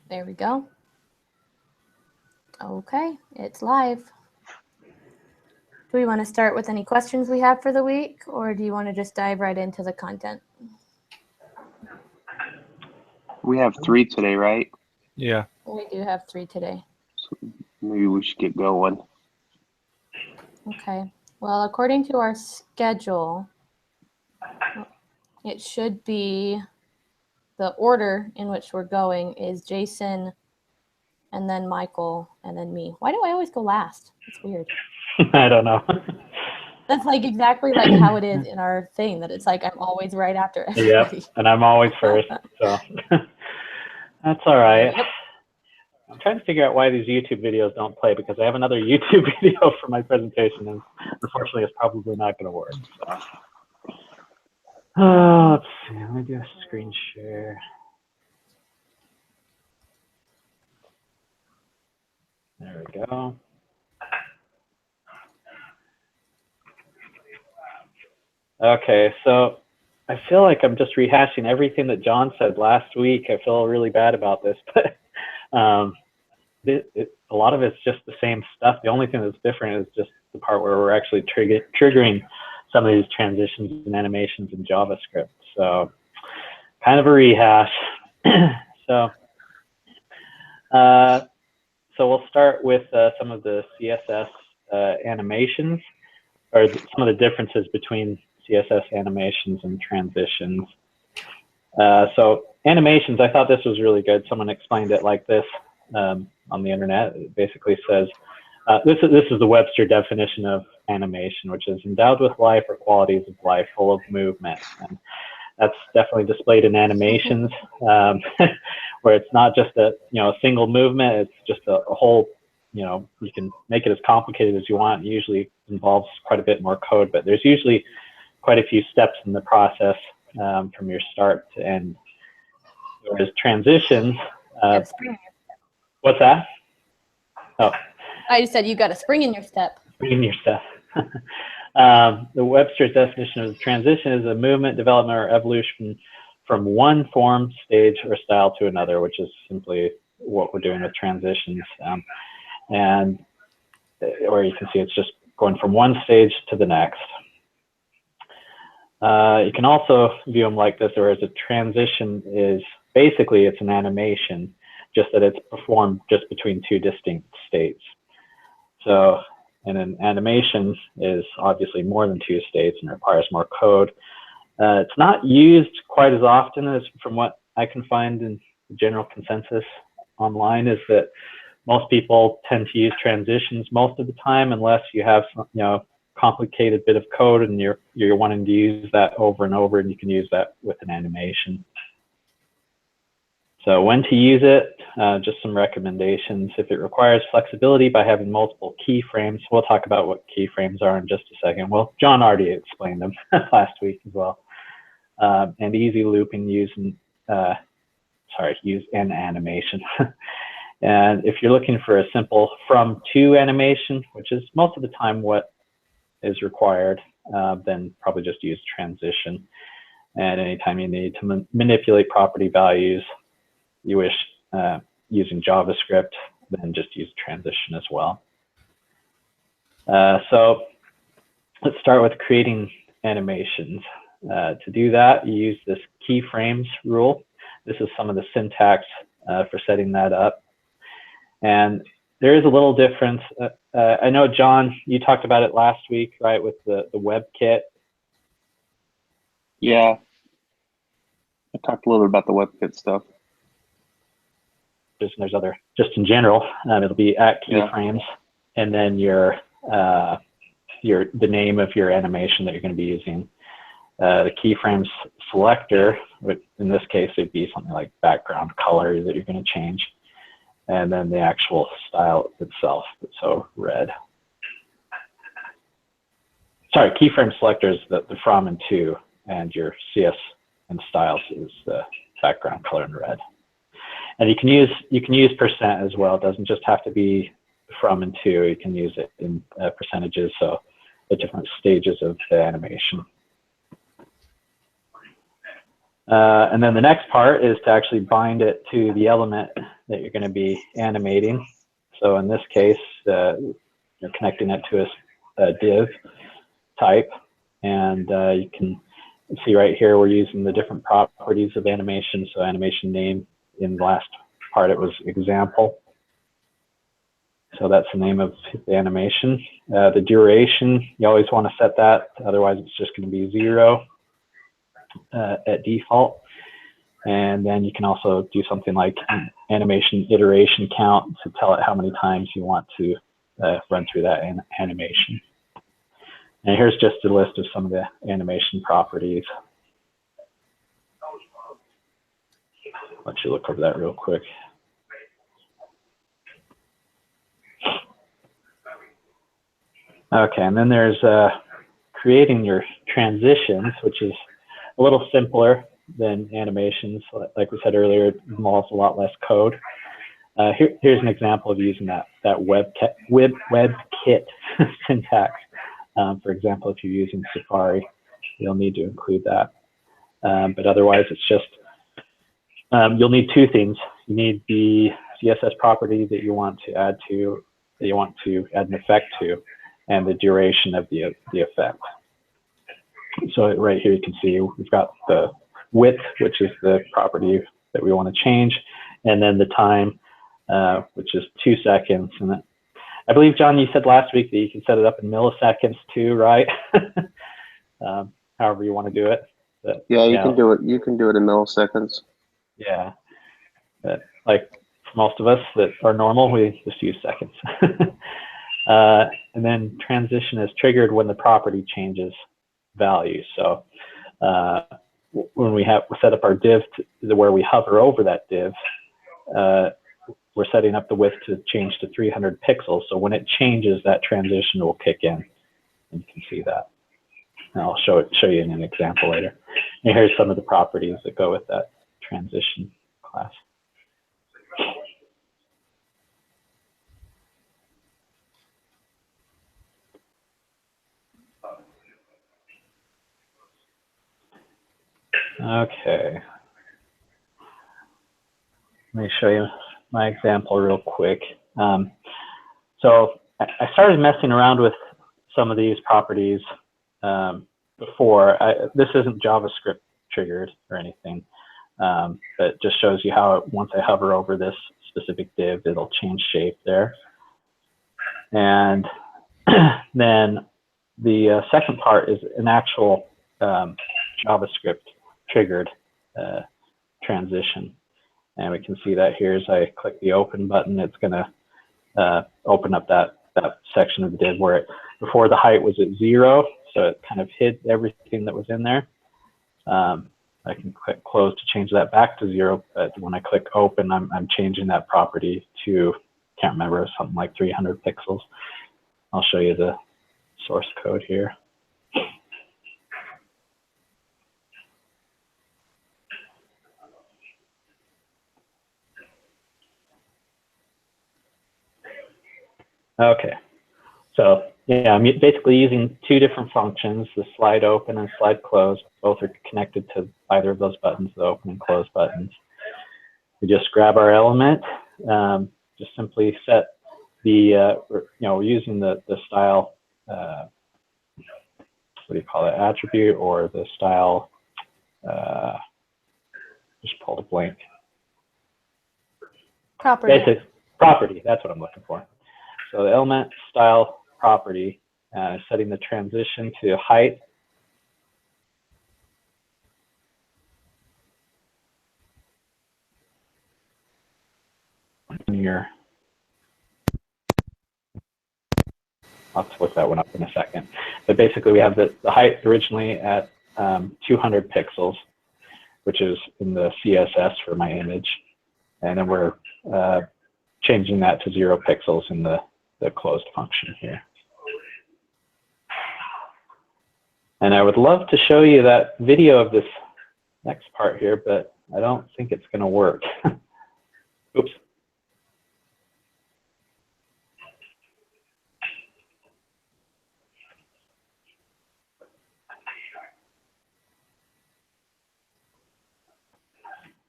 There we go. Okay, it's live. Do we want to start with any questions we have for the week, or do you want to just dive right into the content? We have 3 today, right? Yeah. We do have 3 today. So maybe we should get going. Okay. Well, according to our schedule, it should be the order in which we're going is Jason, and then Michael, and then me. Why do I always go last? It's weird. I don't know. That's like exactly like how it is in our thing, that it's like I'm always right after everybody. Yep, and I'm always first, so that's all right. Yep. I'm trying to figure out why these YouTube videos don't play, because I have another YouTube video for my presentation, and unfortunately it's probably not going to work. So. Let's see, let me do a screen share. There we go. Okay, so I feel like I'm just rehashing everything that John said last week. I feel really bad about this, but a lot of it's just the same stuff. The only thing that's different is just the part where we're actually triggering some of these transitions and animations in JavaScript. So kind of a rehash. So we'll start with some of the CSS animations, or some of the differences between CSS animations and transitions. So animations, I thought this was really good. Someone explained it like this on the internet. It basically says, this is the Webster definition of animation, which is endowed with life or qualities of life, full of movement. And that's definitely displayed in animations, where it's not just a single movement. It's just a whole, you can make it as complicated as you want. It usually involves quite a bit more code, but there's usually quite a few steps in the process from your start to end. Whereas transitions, what's that? Oh, I just said you got a spring in your step. Spring in your step. The Webster's definition of transition is a movement, development, or evolution from one form, stage, or style to another, which is simply what we're doing with transitions. And where you can see it's just going from one stage to the next. You can also view them like this, whereas a transition is basically it's an animation, just that it's performed just between 2 distinct states. So, and an animation is obviously more than 2 states and requires more code. It's not used quite as often as, from what I can find in the general consensus online, is that most people tend to use transitions most of the time, unless you have some, complicated bit of code and you're wanting to use that over and over, and you can use that with an animation. So when to use it, just some recommendations. If it requires flexibility by having multiple keyframes, we'll talk about what keyframes are in just a second. Well, John already explained them last week as well. And easy looping using, use an animation. And if you're looking for a simple from to animation, which is most of the time what is required, then probably just use transition. And anytime you need to manipulate property values, you wish using JavaScript, then just use transition as well. So let's start with creating animations. To do that, you use this keyframes rule. This is some of the syntax for setting that up. And there is a little difference. I know, John, you talked about it last week, right, with the WebKit. Yeah, I talked a little bit about the WebKit stuff. There's other, just in general, it'll be at keyframes, and then the name of your animation that you're going to be using. The keyframes selector, which in this case it'd be something like background color that you're going to change, and then the actual style itself, so red. Sorry, keyframe selector is the from and to, and your CS and styles is the background color in red. And you can use percent as well. It doesn't just have to be from and to. You can use it in percentages, so the different stages of the animation. And then the next part is to actually bind it to the element that you're going to be animating. So in this case, you're connecting it to a div type, and you can see right here we're using the different properties of animation. So animation name, in the last part it was example. So that's the name of the animation. The duration, you always want to set that, otherwise it's just going to be 0 at default. And then you can also do something like animation iteration count to tell it how many times you want to run through that animation. And here's just a list of some of the animation properties. Let you look over that real quick. Okay, and then there's creating your transitions, which is a little simpler than animations. Like we said earlier, it involves a lot less code. Here's an example of using that WebKit syntax. For example, if you're using Safari, you'll need to include that. But otherwise, it's just, you'll need two things. You need the CSS property that you want to add an effect to, and the duration of the effect. So right here you can see we've got the width, which is the property that we want to change, and then the time, which is 2 seconds. And I believe, John, you said last week that you can set it up in milliseconds too, right? However you want to do it. But, yeah, you can do it. You can do it in milliseconds. Yeah, but like most of us that are normal, we just use seconds. And then transition is triggered when the property changes value. So when we set up our div to where we hover over that div, we're setting up the width to change to 300 pixels. So when it changes, that transition will kick in, and you can see that. And I'll show you in an example later. And here's some of the properties that go with that transition class. Okay. Let me show you my example real quick. So I started messing around with some of these properties before. This isn't JavaScript triggered or anything, but it just shows you how once I hover over this specific div, it'll change shape there. And then the second part is an actual JavaScript triggered transition. And we can see that here as I click the open button, it's going to open up that section of the div where before the height was at 0, so it kind of hid everything that was in there. I can click close to change that back to 0, but when I click open, I'm changing that property to, can't remember, something like 300 pixels. I'll show you the source code here. Okay, so yeah, I'm basically using two different functions, the slide open and slide close. Both are connected to either of those buttons, the open and close buttons. We just grab our element, just simply set the, we're using the style, what do you call it, attribute, or the style, just pulled a blank. Property. Basic property, that's what I'm looking for. So the element style property, setting the transition to height. I'll have to look that one up in a second. But basically we have the height originally at 200 pixels, which is in the CSS for my image. And then we're changing that to 0 pixels in the closed function here. And I would love to show you that video of this next part here, but I don't think it's going to work. Oops.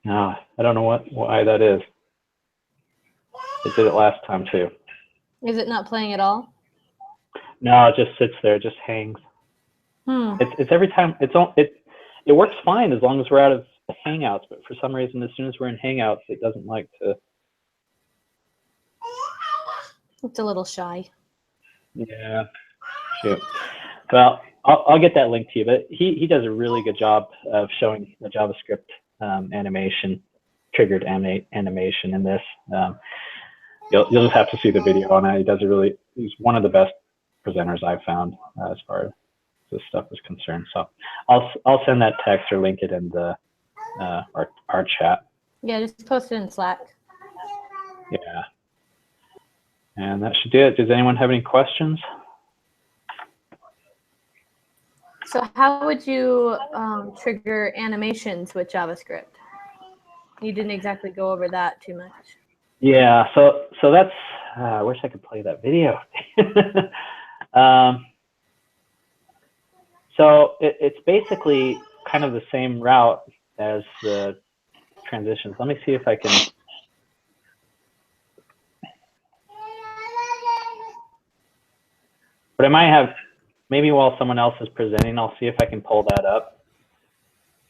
No, I don't know why that is. It did it last time too. Is it not playing at all? No, it just sits there, it just hangs. It's every time, it works fine as long as we're out of Hangouts, but for some reason, as soon as we're in Hangouts, it doesn't like to. It's a little shy. Yeah, shoot. Well, I'll get that link to you, but he does a really good job of showing the JavaScript animation, triggered animation in this. You'll just have to see the video on it. He's one of the best presenters I've found as far as this stuff is concerned. So I'll send that text or link it in the our chat. Yeah, just post it in Slack. Yeah. And that should do it. Does anyone have any questions? So how would you trigger animations with JavaScript? You didn't exactly go over that too much. Yeah, so that's, I wish I could play that video. So it's basically kind of the same route as the transitions. Let me see if I can. But I might have, maybe while someone else is presenting, I'll see if I can pull that up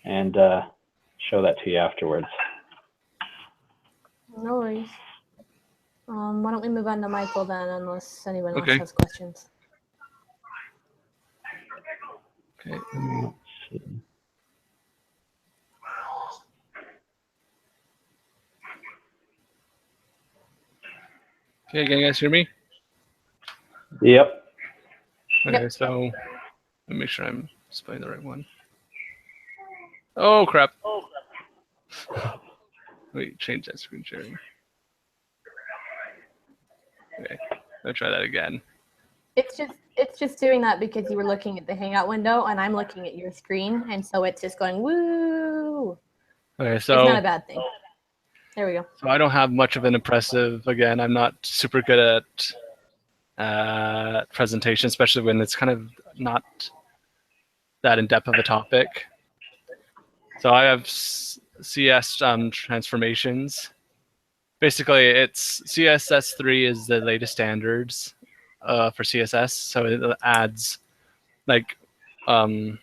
and show that to you afterwards. No worries. Why don't we move on to Michael then, unless anyone else has questions. Okay. Let's see. Okay, can you guys hear me? Yep. Okay, so let me make sure I'm displaying the right one. Oh crap. Wait, change that screen sharing. Okay, let's try that again. It's just doing that because you were looking at the Hangout window and I'm looking at your screen, and so it's just going woo. Okay, so it's not a bad thing. There we go. So I don't have much of an impressive. Again, I'm not super good at presentation, especially when it's kind of not that in depth of a topic. So I have CS transformations. Basically, it's CSS3 is the latest standards for CSS, so it adds like brain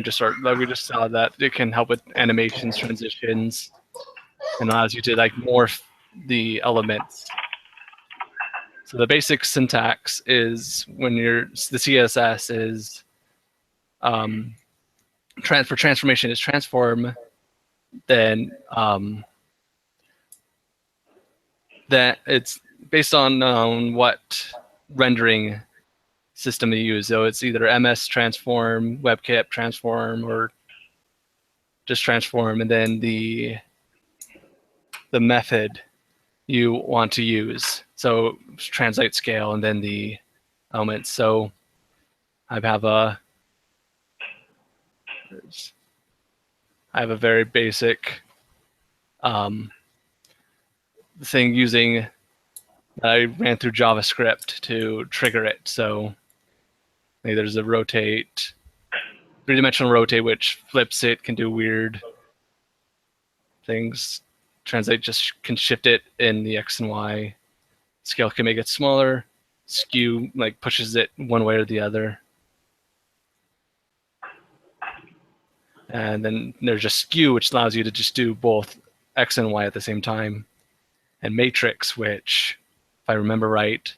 just sort like we just saw that it can help with animations, transitions, and allows you to like morph the elements. So the basic syntax is when the CSS is for transformation is transform, then that it's based on what rendering system you use. So it's either MS transform, WebKit transform, or just transform, and then the method you want to use. So translate, scale, and then the elements. So I have a very basic thing using I ran through JavaScript to trigger it. So there's a rotate, three-dimensional rotate, which flips it, can do weird things. Translate just can shift it in the X and Y. Scale can make it smaller. Skew like pushes it one way or the other. And then there's just skew, which allows you to just do both X and Y at the same time. And matrix, which, if I remember right,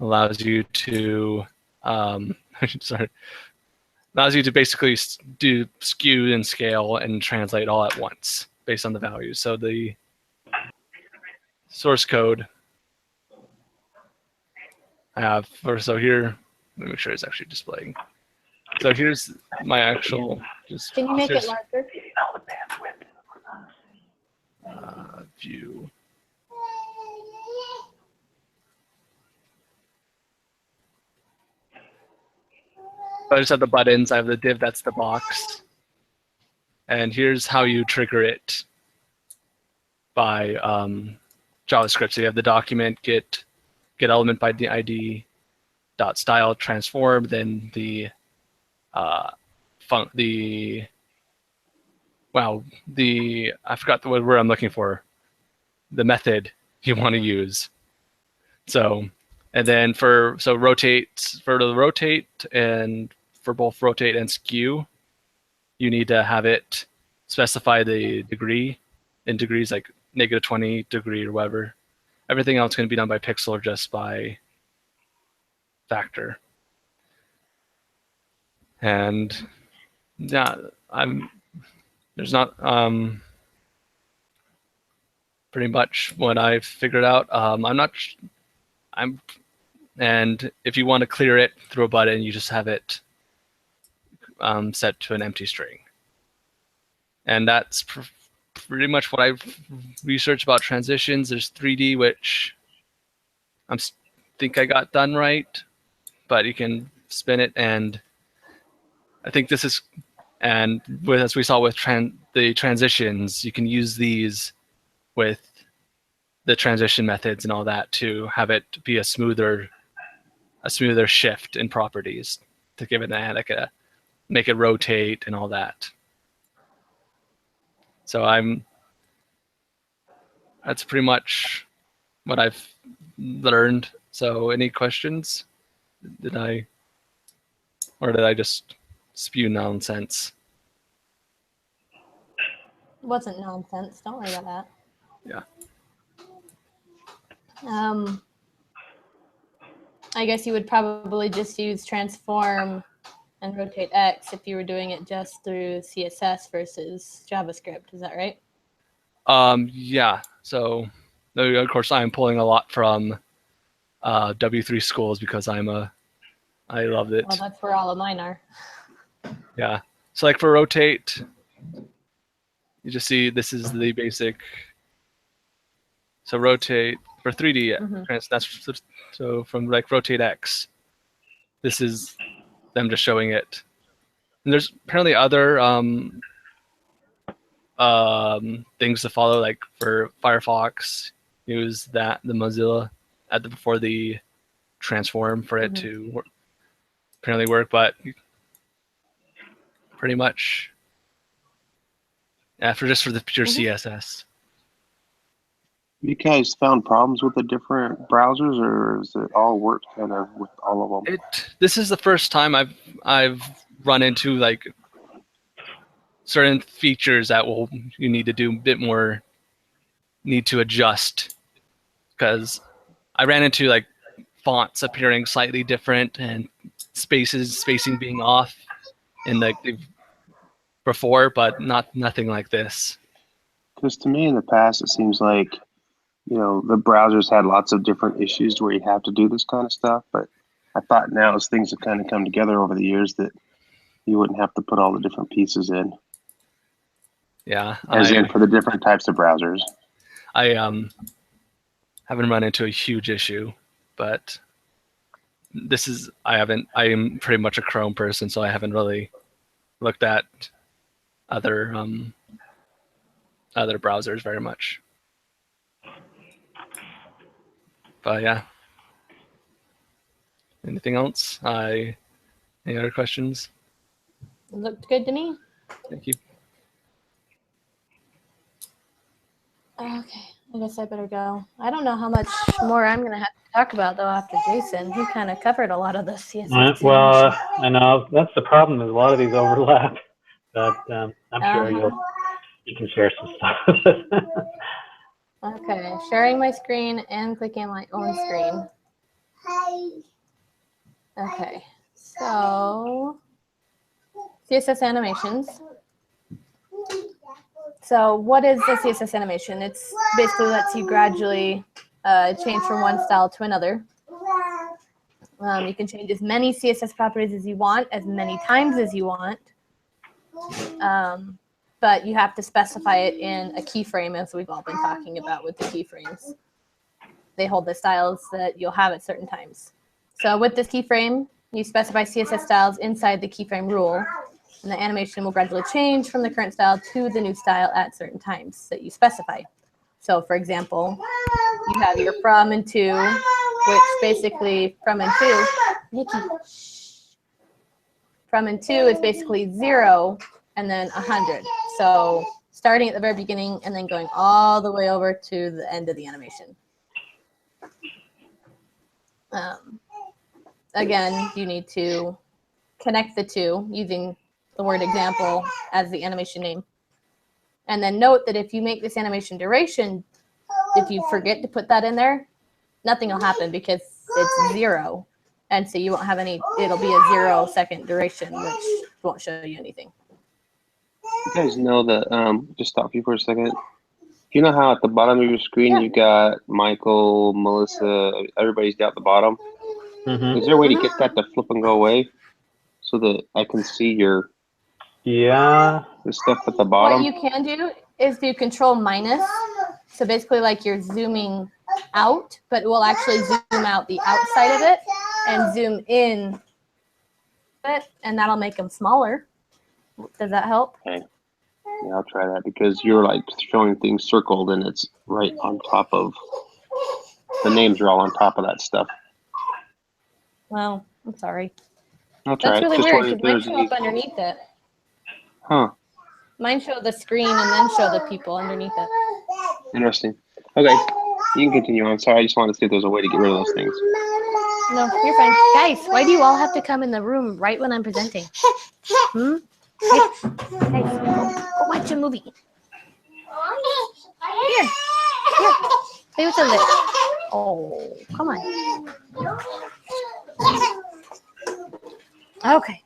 allows you to allows you to basically do skew and scale and translate all at once based on the values. So the source code I have, so here, let me make sure it's actually displaying. So here's my actual. Can you make it larger? View. So I just have the buttons. I have the div, that's the box. And here's how you trigger it by JavaScript. So you have the document get element by the ID dot style transform, then the I forgot the word I'm looking for. the method you want to use. So, and then for the rotate and for both rotate and skew, you need to have it specify the degree in degrees, like -20 degree or whatever. Everything else can be done by pixel or just by factor. And yeah, there's not pretty much what I've figured out. And if you want to clear it through a button, you just have it set to an empty string. And that's pretty much what I've researched about transitions. There's 3D, which I think I got done right, but you can spin it, and I think this is, and as we saw with the transitions, you can use these with the transition methods and all that to have it be a smoother shift in properties, to give it make it rotate and all that. So that's pretty much what I've learned. So any questions? Did I just spew nonsense? It wasn't nonsense. Don't worry about that. Yeah. I guess you would probably just use transform and rotate X if you were doing it just through CSS versus JavaScript. Is that right? Yeah. So, of course, I'm pulling a lot from W3 schools because I love it. Well, that's where all of mine are. Yeah. So, like for rotate, you just see this is the basic. So rotate for 3D. That's so from like rotate X. This is them just showing it. And there's apparently other things to follow, like for Firefox, use the Mozilla before the transform for it to apparently work, but pretty much for the pure CSS. You guys found problems with the different browsers, or has it all worked kind of with all of them? This is the first time I've run into like certain features that you need to do a bit more, need to adjust, because I ran into like fonts appearing slightly different and spacing being off in before, but nothing like this. Because to me in the past, it seems like, you know, the browsers had lots of different issues where you have to do this kind of stuff. But I thought now as things have kind of come together over the years that you wouldn't have to put all the different pieces in. Yeah. As in for the different types of browsers. I haven't run into a huge issue, but I am pretty much a Chrome person, so I haven't really looked at other browsers very much. But yeah. Anything else? Any other questions? It looked good to me. Thank you. Okay, I guess I better go. I don't know how much more I'm going to have to talk about, though, after Jason. He kind of covered a lot of the CSS. Well, I know that's the problem, is a lot of these overlap, but I'm sure you can share some stuff. Okay, sharing my screen and clicking my own screen. Okay, so CSS animations. So what is the CSS animation? It's basically lets you gradually change from one style to another. You can change as many CSS properties as you want, as many times as you want. But you have to specify it in a keyframe, as we've all been talking about with the keyframes. They hold the styles that you'll have at certain times. So with this keyframe, you specify CSS styles inside the keyframe rule, and the animation will gradually change from the current style to the new style at certain times that you specify. So for example, you have your from and to, which basically from and to, Nikki, from and to is basically 0 and then 100. So starting at the very beginning and then going all the way over to the end of the animation. Again, you need to connect the two using the word example as the animation name. And then note that if you make this animation duration, if you forget to put that in there, nothing will happen because it's 0. And so you won't have any, it'll be a 0-second duration, which won't show you anything. You guys know that, just stop you for a second. You know how at the bottom of your screen you got Michael, Melissa, everybody's down at the bottom? Mm-hmm. Is there a way to get that to flip and go away so that I can see your the stuff at the bottom? What you can do is do Control-. So basically like you're zooming out, but it will actually zoom out the outside of it and zoom in it, and that'll make them smaller. Does that help? Okay. Yeah, I'll try that because you're like showing things circled and it's right on top of, the names are all on top of that stuff. Well, I'm sorry. I'll try That's really it. Just weird wondering because if mine there's show up any. underneath it. Huh. Mine show the screen and then show the people underneath it. Interesting. Okay. You can continue on. Sorry, I just wanted to see if there's a way to get rid of those things. No, you're fine. Guys, why do you all have to come in the room right when I'm presenting? Hmm? Guys, go watch a movie. Here. Play with the lip. Oh, come on. Okay.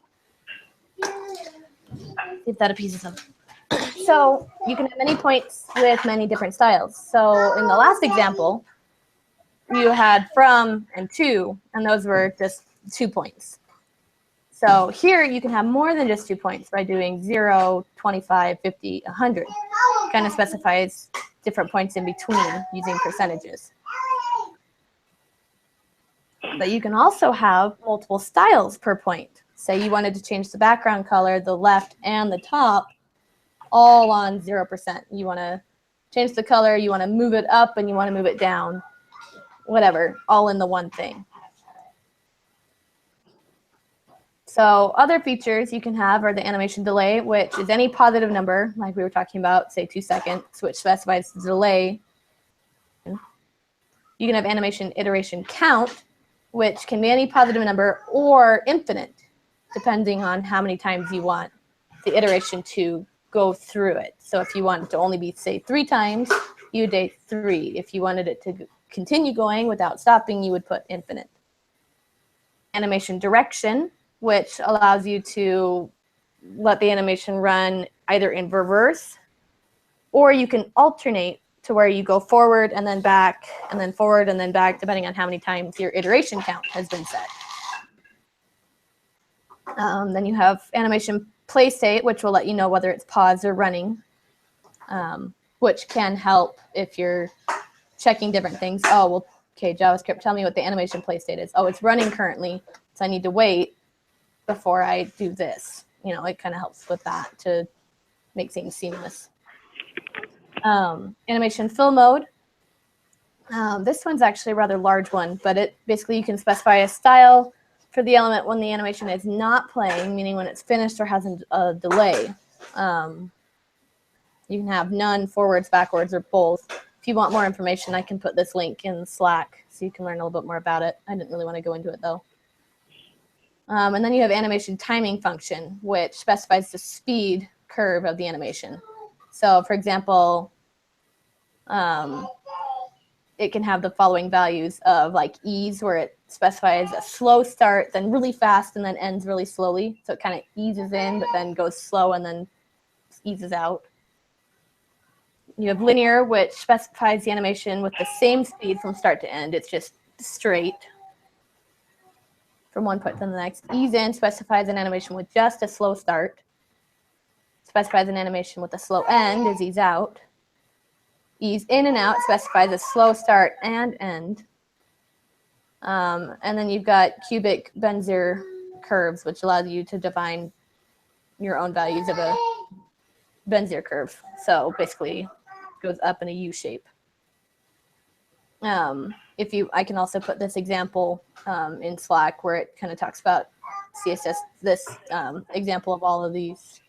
Give that a piece of something. So you can have many points with many different styles. So in the last example, you had from and to, and those were just 2 points. So here you can have more than just 2 points by doing 0, 25, 50, 100. Kind of specifies different points in between using percentages. But you can also have multiple styles per point. Say you wanted to change the background color, the left and the top, all on 0%. You want to change the color, you want to move it up, and you want to move it down. Whatever, all in the one thing. So other features you can have are the animation delay, which is any positive number, like we were talking about, say 2 seconds, which specifies the delay. You can have animation iteration count, which can be any positive number or infinite, depending on how many times you want the iteration to go through it. So if you want it to only be, say, 3 times, you would say 3. If you wanted it to continue going without stopping, you would put infinite. Animation direction, which allows you to let the animation run either in reverse, or you can alternate to where you go forward and then back, and then forward and then back, depending on how many times your iteration count has been set. Then you have animation play state, which will let you know whether it's paused or running, which can help if you're checking different things. Oh, well, okay, JavaScript, tell me what the animation play state is. Oh, it's running currently, so I need to wait before I do this. You know, it kind of helps with that to make things seamless. Animation fill mode. This one's actually a rather large one, but it basically you can specify a style for the element when the animation is not playing, meaning when it's finished or has a delay. You can have none, forwards, backwards, or both. If you want more information, I can put this link in Slack so you can learn a little bit more about it. I didn't really want to go into it, though. And then you have animation timing function, which specifies the speed curve of the animation. So, for example, it can have the following values of like ease, where it specifies a slow start, then really fast, and then ends really slowly. So it kind of eases in, but then goes slow and then eases out. You have linear, which specifies the animation with the same speed from start to end. It's just straight from one point to the next. Ease in specifies an animation with just a slow start. Specifies an animation with a slow end is ease out. Ease in and out specifies a slow start and end. And then you've got cubic Bezier curves, which allows you to define your own values of a Bezier curve. So basically, it goes up in a U shape. I can also put this example in Slack where it kind of talks about CSS, this example of all of these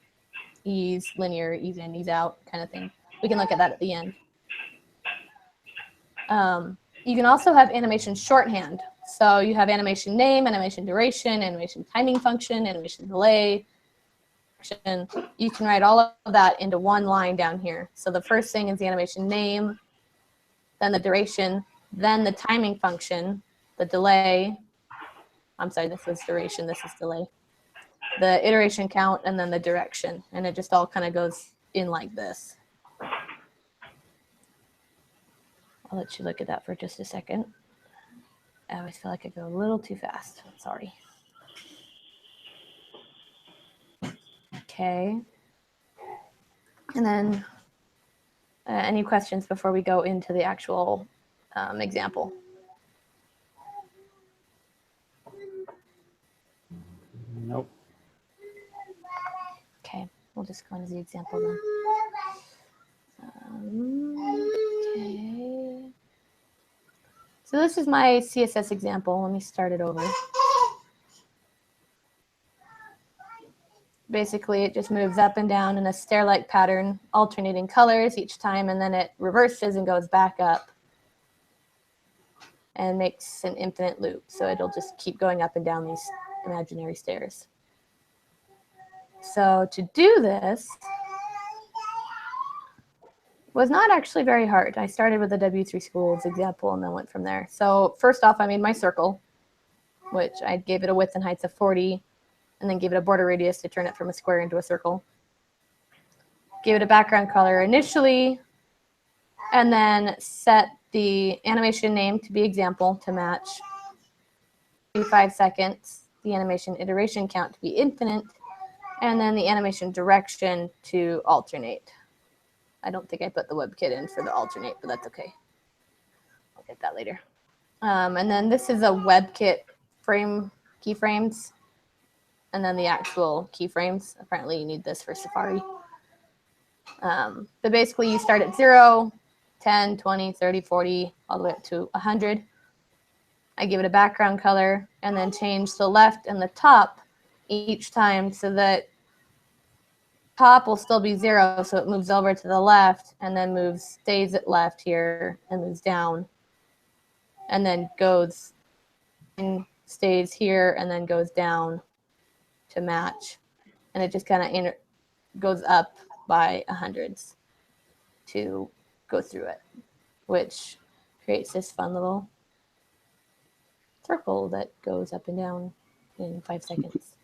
ease, linear, ease in, ease out kind of thing. We can look at that at the end. You can also have animation shorthand. So you have animation name, animation duration, animation timing function, animation delay. You can write all of that into one line down here. So the first thing is the animation name, then the duration, then the timing function, the delay. I'm sorry, this is duration, this is delay. The iteration count, and then the direction. And it just all kind of goes in like this. I'll let you look at that for just a second. I always feel like I go a little too fast. Sorry. Okay. And then any questions before we go into the actual example? Nope. Okay, we'll just go into the example then. Okay. So this is my CSS example. Let me start it over. Basically, it just moves up and down in a stair-like pattern, alternating colors each time, and then it reverses and goes back up and makes an infinite loop. So it'll just keep going up and down these imaginary stairs. So to do this was not actually very hard. I started with the W3 Schools example and then went from there. So first off, I made my circle, which I gave it a width and height of 40, and then gave it a border radius to turn it from a square into a circle. Gave it a background color initially, and then set the animation name to be example to match. 5 seconds, the animation iteration count to be infinite, and then the animation direction to alternate. I don't think I put the WebKit in for the alternate, but that's okay. I'll get that later. And then this is a WebKit frame keyframes, and then the actual keyframes. Apparently you need this for Safari. But basically you start at 0, 10, 20, 30, 40, all the way up to 100. I give it a background color and then change the left and the top each time so that top will still be 0, so it moves over to the left and then stays at left here and moves down, and then goes and stays here and then goes down to match, and it just kind of goes up by hundreds to go through it, which creates this fun little circle that goes up and down in 5 seconds.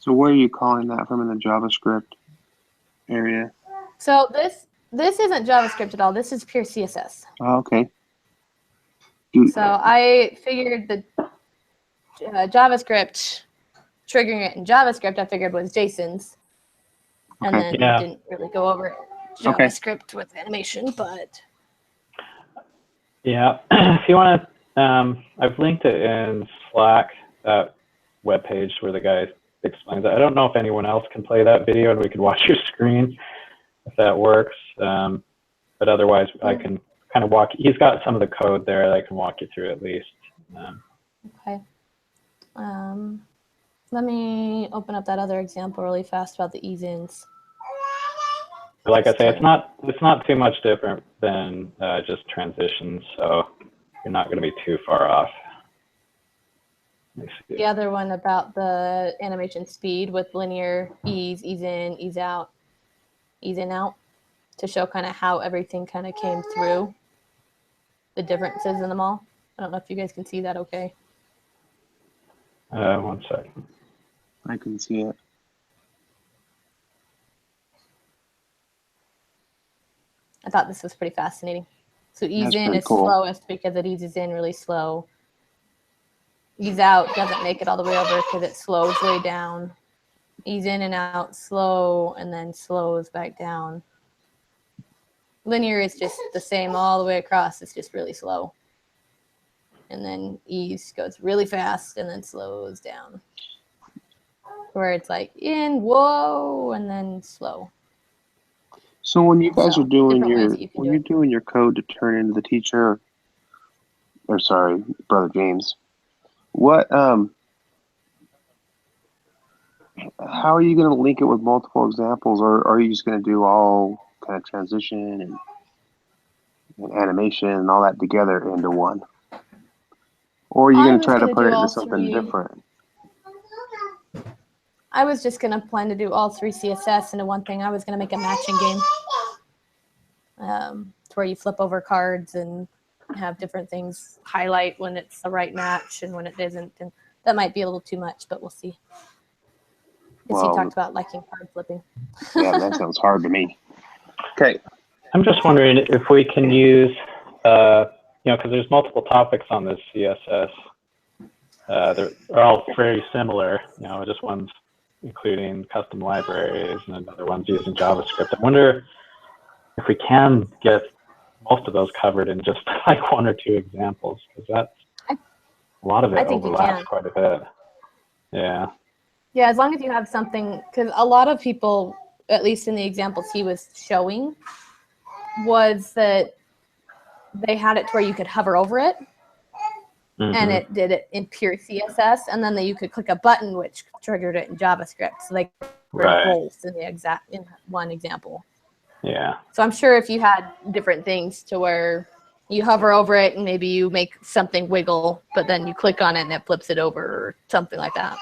So where are you calling that from in the JavaScript area? So this isn't JavaScript at all. This is pure CSS. Oh, okay. So I figured the JavaScript, triggering it in JavaScript, I figured was JSON's. And then didn't really go over JavaScript with animation, but. Yeah, if you want to, I've linked it in Slack, that webpage where the guy explains it. I don't know if anyone else can play that video and we could watch your screen if that works. But otherwise, I can kind of walk. He's got some of the code there that I can walk you through at least. Okay. Let me open up that other example really fast about the ease-ins. Like I say, it's not too much different than just transitions, so you're not going to be too far off. The other one about the animation speed with linear ease, ease in, ease out, ease in, out, to show kind of how everything kind of came through, the differences in them all. I don't know if you guys can see that okay. 1 second. I can see it. I thought this was pretty fascinating. So ease in is cool. slowest because it eases in really slow. Ease out doesn't make it all the way over because it slows way down. Ease in and out slow and then slows back down. Linear is just the same all the way across. It's just really slow. And then ease goes really fast and then slows down. Where it's like in, whoa, and then slow. So when you guys are doing you're doing your code to turn into the teacher, or sorry, Brother James, what how are you going to link it with multiple examples, or are you just going to do all kind of transition and animation and all that together into one? Or are you going to try to put it into something different? I was just going to plan to do all 3 CSS into one thing. I was going to make a matching game to where you flip over cards and have different things highlight when it's the right match and when it isn't. And that might be a little too much, but we'll see. Because he talked about liking card flipping. Yeah, that sounds hard to me. Okay. I'm just wondering if we can use, because there's multiple topics on this CSS. They're all very similar. Just one's including custom libraries and another one's using JavaScript. I wonder if we can get most of those covered in just like 1 or 2 examples, because that's a lot of it overlaps quite a bit. Yeah. Yeah, as long as you have something, because a lot of people, at least in the examples he was showing, was that they had it to where you could hover over it, and it did it in pure CSS, and then you could click a button which triggered it in JavaScript. So they were both in one example. Yeah. So I'm sure if you had different things to where you hover over it and maybe you make something wiggle, but then you click on it and it flips it over or something like that.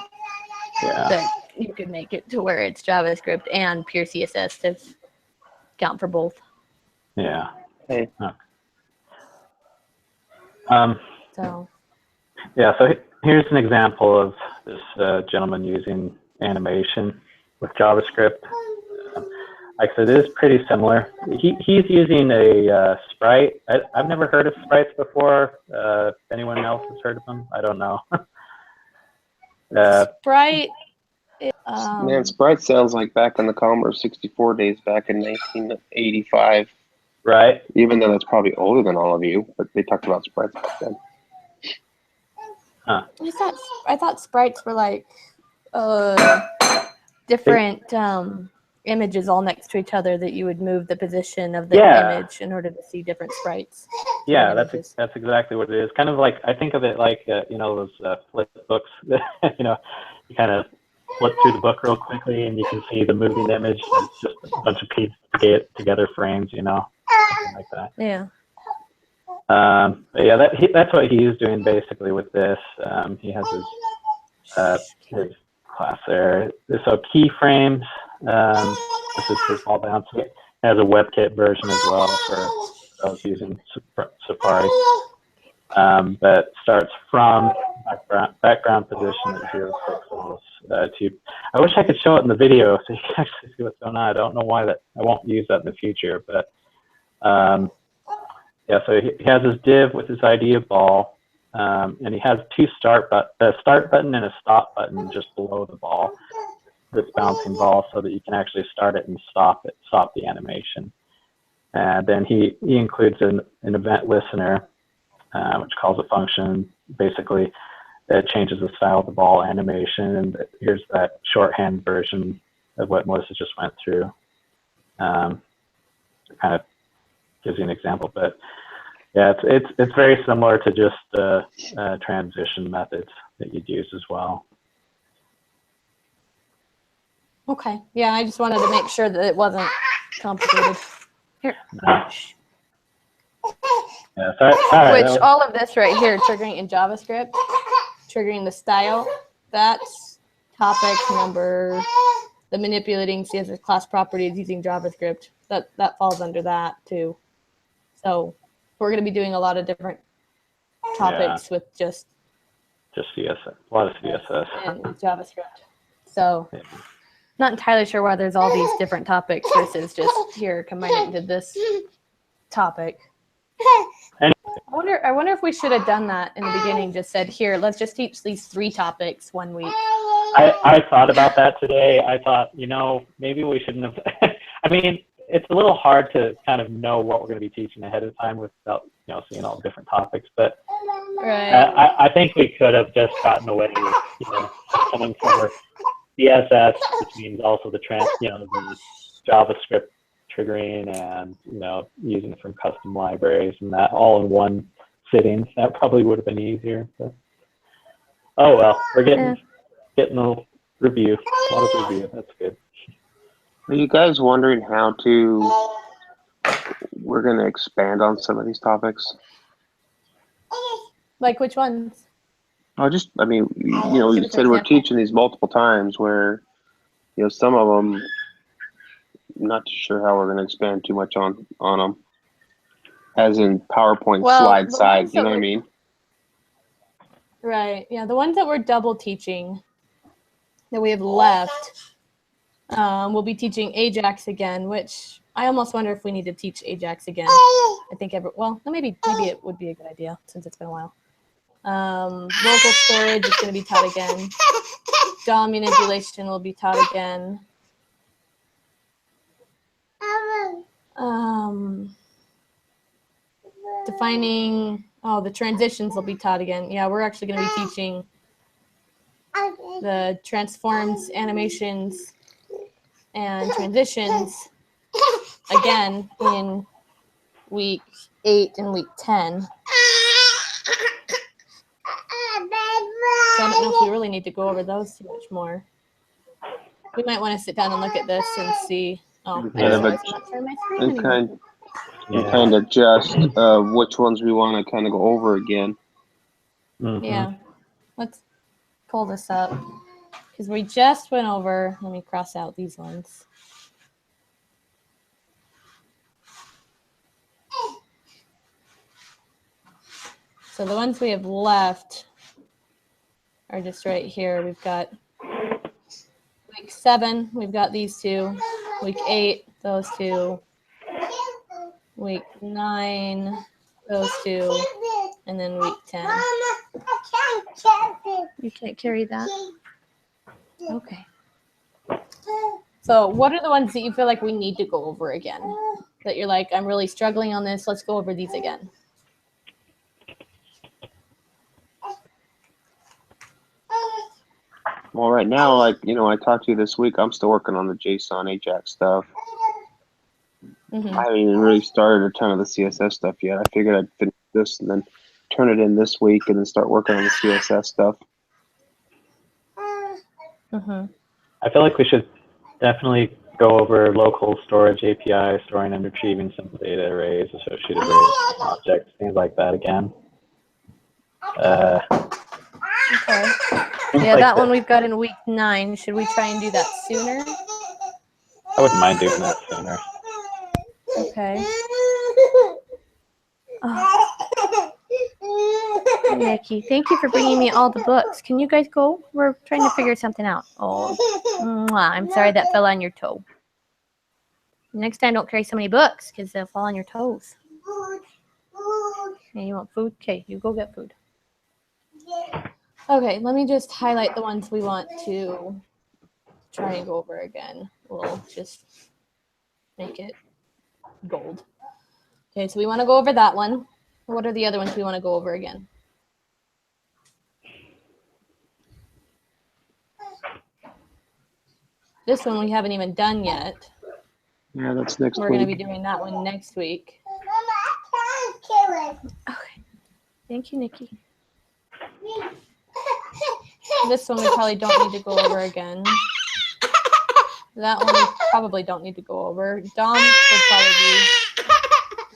Yeah. That you could make it to where it's JavaScript and pure CSS to count for both. Yeah. Hey. So. Yeah, so here's an example of this gentleman using animation with JavaScript. Like I said, it is pretty similar. He's using a sprite. I've never heard of sprites before. If anyone else has heard of them, I don't know. Sprite. Man, Sprite sounds like back in the Commodore 64 days, back in 1985. Right. Even though that's probably older than all of you, but they talked about sprites back then. Huh. I thought sprites were like different images all next to each other that you would move the position of the image in order to see different sprites. Yeah, that's exactly what it is. Kind of like, I think of it like those flip books. You kind of flip through the book real quickly and you can see the moving image. It's just a bunch of pieces together frames, something like that. Yeah. But yeah, that's what he's doing basically with this. He has his class there. So keyframes. This is his ball bounce. It has a WebKit version as well for those using Safari. But starts from background position at 0 pixels to. I wish I could show it in the video so you can actually see what's going on. I don't know why I won't use that in the future, but. Yeah, so he has his div with his ID of ball, and he has 2 a start button and a stop button just below the ball, this bouncing ball, so that you can actually start it and stop the animation. And then he includes an event listener, which calls a function, basically, that changes the style of the ball animation, and here's that shorthand version of what Melissa just went through. Kind of gives you an example, but yeah, it's very similar to just transition methods that you'd use as well. Okay. Yeah, I just wanted to make sure that it wasn't complicated. Here. No. Yeah, sorry, Which all of this right here, triggering in JavaScript, triggering the style, that's topic number, the manipulating CSS class properties using JavaScript. That falls under that too. So we're going to be doing a lot of different topics with just CSS, a lot of CSS and JavaScript. So not entirely sure why there's all these different topics versus just here combine it into this topic. I wonder if we should have done that in the beginning. Just said here, let's just teach these 3 topics 1 week. I thought about that today. I thought, maybe we shouldn't have. I mean, it's a little hard to kind of know what we're going to be teaching ahead of time without, seeing all the different topics. But I think we could have just gotten away with, coming for CSS, which means also the the JavaScript triggering and, using it from custom libraries and that all in one sitting. That probably would have been easier. But, oh well, we're getting Review. A lot of review. That's good. Are you guys wondering how to? We're going to expand on some of these topics. Like which ones? I mean, Give we us an said we're example. teaching these multiple times where, some of them, I'm not too sure how we're going to expand too much on them. As in PowerPoint Well, slide the side, ones you that know what I we're- mean? Right. Yeah, the ones that we're double teaching that we have left, we'll be teaching Ajax again, which I almost wonder if we need to teach Ajax again. I think maybe it would be a good idea since it's been a while. Local storage is going to be taught again. DOM manipulation will be taught again. Defining, the transitions will be taught again. Yeah, we're actually going to be teaching the transforms, animations, and transitions again in week 8 and week 10. So I don't know if we really need to go over those too much more. We might want to sit down and look at this and see. Oh, I Yeah, just but- realized I'm not sharing my screen And anymore. kind of just which ones we want to kind of go over again. Mhm. Yeah, let's pull this up because we just went over. Let me cross out these ones. So the ones we have left are just right here. We've got week 7, we've got these two. Week 8, those two. Week 9, those two. And then week 10. You can't carry that? Okay. So what are the ones that you feel like we need to go over again? That you're like, I'm really struggling on this. Let's go over these again. Well, right now, I talked to you this week. I'm still working on the JSON Ajax stuff. Mm-hmm. I haven't even really started a ton of the CSS stuff yet. I figured I'd finish this and then turn it in this week and then start working on the CSS stuff. Mm-hmm. I feel like we should definitely go over local storage API, storing and retrieving simple data arrays, associated arrays, objects, things like that again. Okay. Things Yeah, like that one we've got in week 9. Should we try and do that sooner? I wouldn't mind doing that sooner. Okay. Oh. Nikki, thank you for bringing me all the books. Can you guys go? We're trying to figure something out. Oh, mwah, I'm sorry that fell on your toe. Next time, don't carry so many books because they'll fall on your toes. Yeah, you want food? Okay, you go get food. Okay, let me just highlight the ones we want to try and go over again. We'll just make it gold. Okay, so we want to go over that one. What are the other ones we want to go over again? This one we haven't even done yet. Yeah, that's next We're week. going to be doing that one next week. Okay. Thank you, Nikki. This one we probably don't need to go over again. That one we probably don't need to go over. DOM would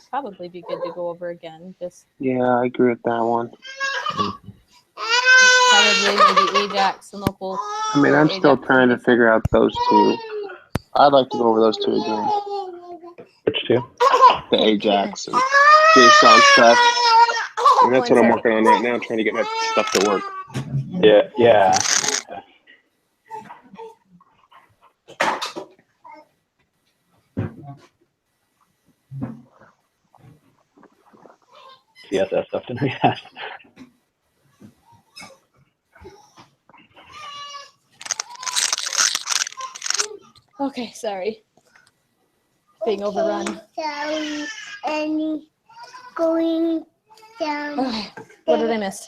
probably be good to go over again. Just Yeah, I agree with that one. probably maybe Ajax and local. I mean, I'm still Ajax trying to and figure out those two. I'd like to go over those two again. Which two? The Ajax and JSON stuff. And that's what I'm working on right now, trying to get that stuff to work. Yeah. CSS stuff to know. Okay, sorry. Being overrun. And going down. Okay, what did I miss?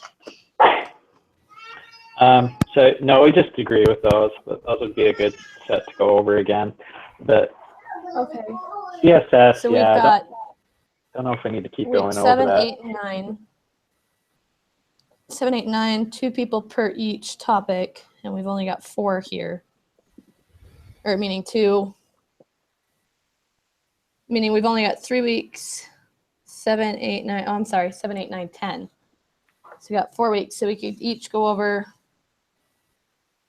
So no, we just agree with those. But those would be a good set to go over again. But Okay, CSS, so we've yeah, got don't know if we need to keep week going 7, over that. 8, and 9. 7, 8, 9, 2 people per each topic, and we've only got 4 here. Or meaning 2. Meaning we've only got 3 weeks. 7, 8, 9. Oh, I'm sorry. 7, 8, 9, 10. So we got 4 weeks. So we could each go over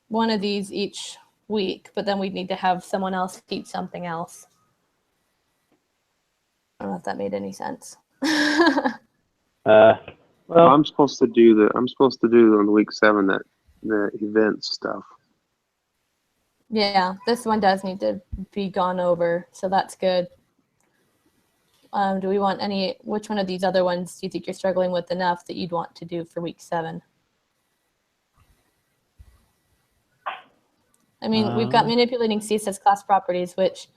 one of these each week, but then we'd need to have someone else teach something else. I don't know if that made any sense. Well, I'm supposed to do on week 7 the event stuff. Yeah, this one does need to be gone over, so that's good. Do we want which one of these other ones do you think you're struggling with enough that you'd want to do for week 7? I mean, we've got manipulating CSS class properties, which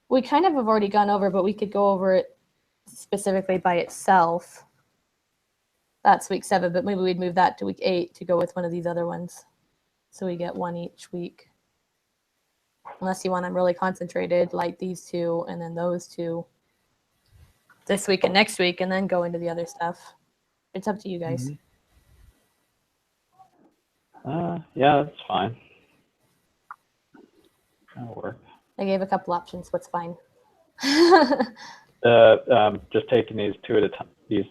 we kind of have already gone over, but we could go over it specifically by itself. That's week 7, but maybe we'd move that to week 8 to go with one of these other ones. So we get 1 each week. Unless you want them really concentrated, like these 2 and then those 2 this week and next week, and then go into the other stuff. It's up to you guys. yeah, that's fine. That'll work. I gave a couple options. What's fine? Just taking these 2 at a time. These,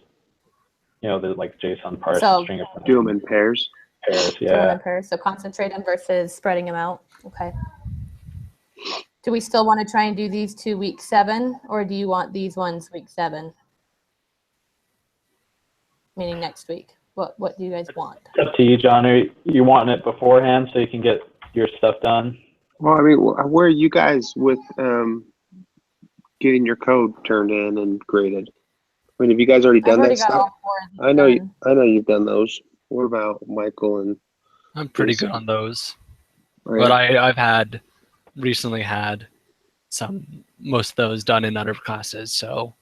the like JSON parse So string of Do them in pairs. pairs. do them Yeah. in pairs. So concentrate them versus spreading them out. Okay. Do we still want to try and do these 2 week 7, or do you want these ones week 7? Meaning next week. What do you guys want? It's up to you, John. Are you wanting it beforehand so you can get your stuff done? Well, I mean, where are you guys with getting your code turned in and graded? I mean, have you guys already I've done already that got stuff? all 4 of these I know done. I know you've done those. What about Michael and? I'm pretty good Jason? on those, Oh, but yeah. I've recently had most of those done in other classes. So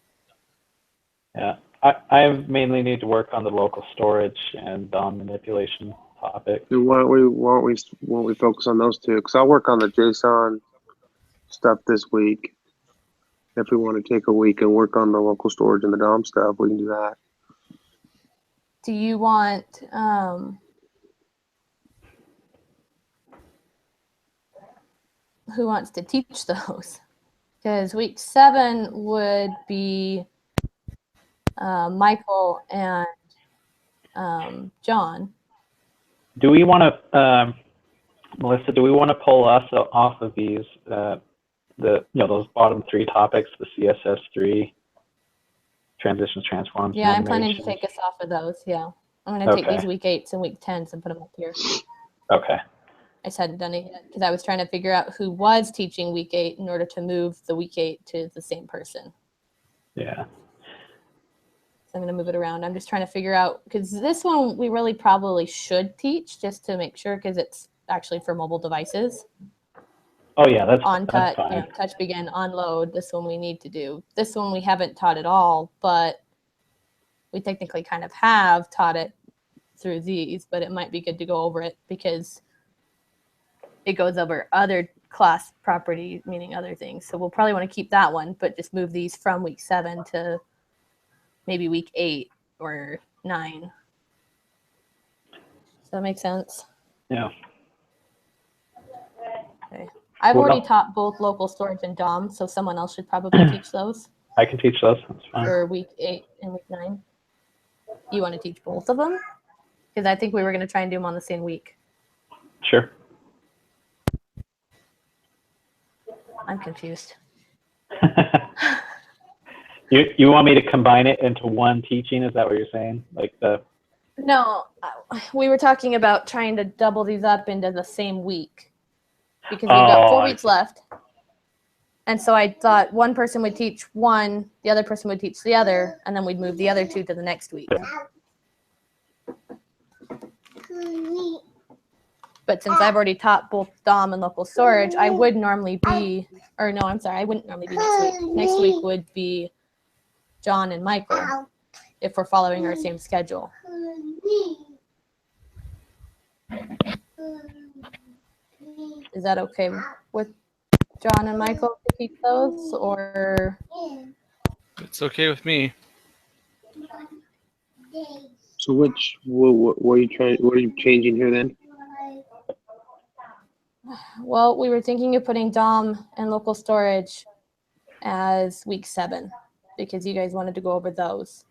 Yeah. I mainly need to work on the local storage and DOM manipulation topic. Then why don't we focus on those 2? Because I'll work on the JSON stuff this week. If we want to take a week and work on the local storage and the DOM stuff, we can do that. Do you want who wants to teach those? Because week 7 would be Michael and John. Do we want to, Melissa? Do we want to pull us off of these? Those bottom 3 topics, the CSS3 Transitions, Transforms. Yeah, I'm planning to take us off of those. Yeah, I'm going to take these week 8s and week 10s and put them up here. Okay. I just hadn't done it yet because I was trying to figure out who was teaching week 8 in order to move the week 8 to the same person. Yeah. So I'm going to move it around. I'm just trying to figure out, because this one we really probably should teach just to make sure, because it's actually for mobile devices. Oh yeah, that's touch, fine. touch begin, on load. This one we need to do. This one we haven't taught at all, but we technically kind of have taught it through these, but it might be good to go over it because it goes over other class property, meaning other things. So we'll probably want to keep that one, but just move these from week 7 to maybe week 8 or 9. Does that make sense? Yeah. Okay. I've already taught both local storage and DOM, so someone else should probably teach those. I can teach those. That's fine. For week 8 and week 9. You want to teach both of them? Because I think we were going to try and do them on the same week. Sure. I'm confused. You want me to combine it into one teaching? Is that what you're saying? No, we were talking about trying to double these up into the same week because we've got 4 weeks left. And so I thought one person would teach one, the other person would teach the other, and then we'd move the other 2 to the next week. But since I've already taught both DOM and local storage, I would normally be, or no, I'm sorry, I wouldn't normally be next week. Next week would be John and Michael if we're following our same schedule. Is that okay with John and Michael to teach those, or? it's okay with me. So what are you trying? What are you changing here then? Well, we were thinking of putting DOM and local storage as week 7 because you guys wanted to go over those.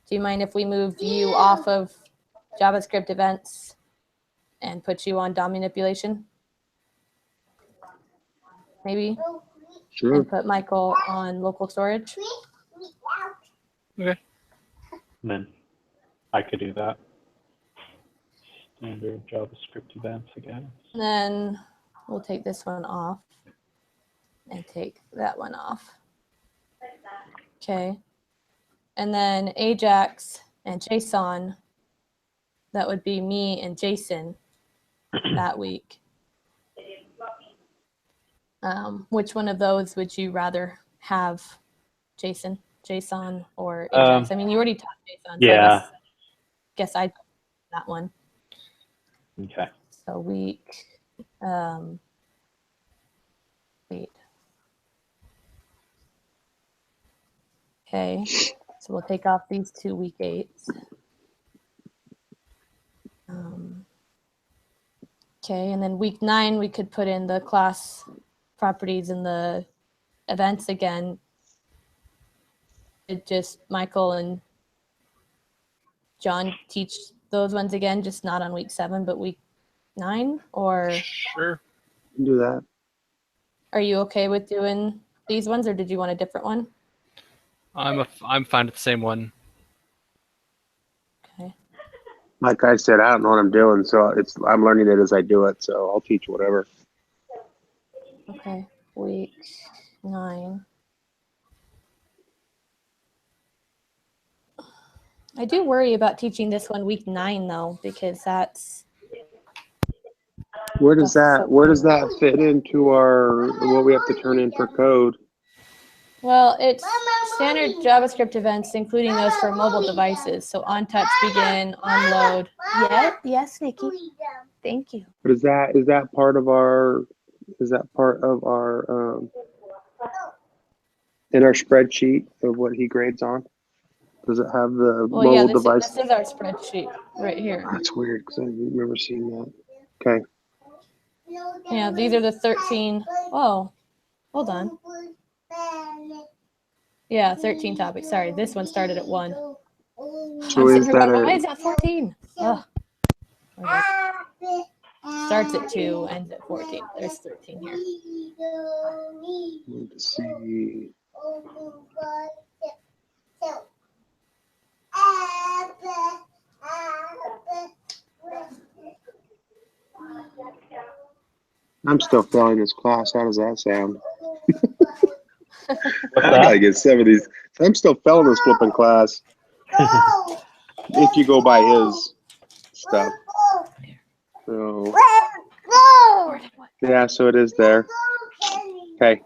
Do you mind if we move you off of JavaScript events and put you on DOM manipulation? Maybe? Sure. And put Michael on local storage? Okay. And then I could do that. Standard JavaScript events again. And then we'll take this one off and take that one off. Okay. And then Ajax and JSON, that would be me and Jason that week. Which one of those would you rather have, Jason? JSON or Ajax? I mean, you already taught JSON, Yeah. so I guess I'd that one. Okay. So week, wait. Okay, so we'll take off these 2 week 8s. Okay, and then week 9, we could put in the class properties and the events again. It just Michael and John teach those ones again, just not on week 7, but week 9, or Sure. Do that. are you okay with doing these ones, or did you want a different one? I'm fine with the same one. Okay. Like I said, I don't know what I'm doing, so I'm learning it as I do it. So I'll teach whatever. Okay, week 9. I do worry about teaching this one week 9 though, because that's Where does That's that so Where does cool. that fit into our what we have to turn in for code? well, it's standard JavaScript events, including those for mobile devices. So on touch, begin, on load. Yeah, yes, Nikki. Thank you. But is that part of our in our spreadsheet of what he grades on? Does it have the Well, yeah, mobile this device? is our spreadsheet right here. That's weird because I remember seeing that. Okay. Yeah, these are the 13. Oh, hold on. Yeah, 13 topics. Sorry, this one started at 1. So I'm sitting is here that going, why a is that 14? Ugh. Starts at 2, ends at 14. There's 13 here. let's see. I'm still failing this class. How does that sound? What's I that? gotta get some of these. I'm still failing this flipping class. If you go by his stuff. So yeah, so it is there. Okay.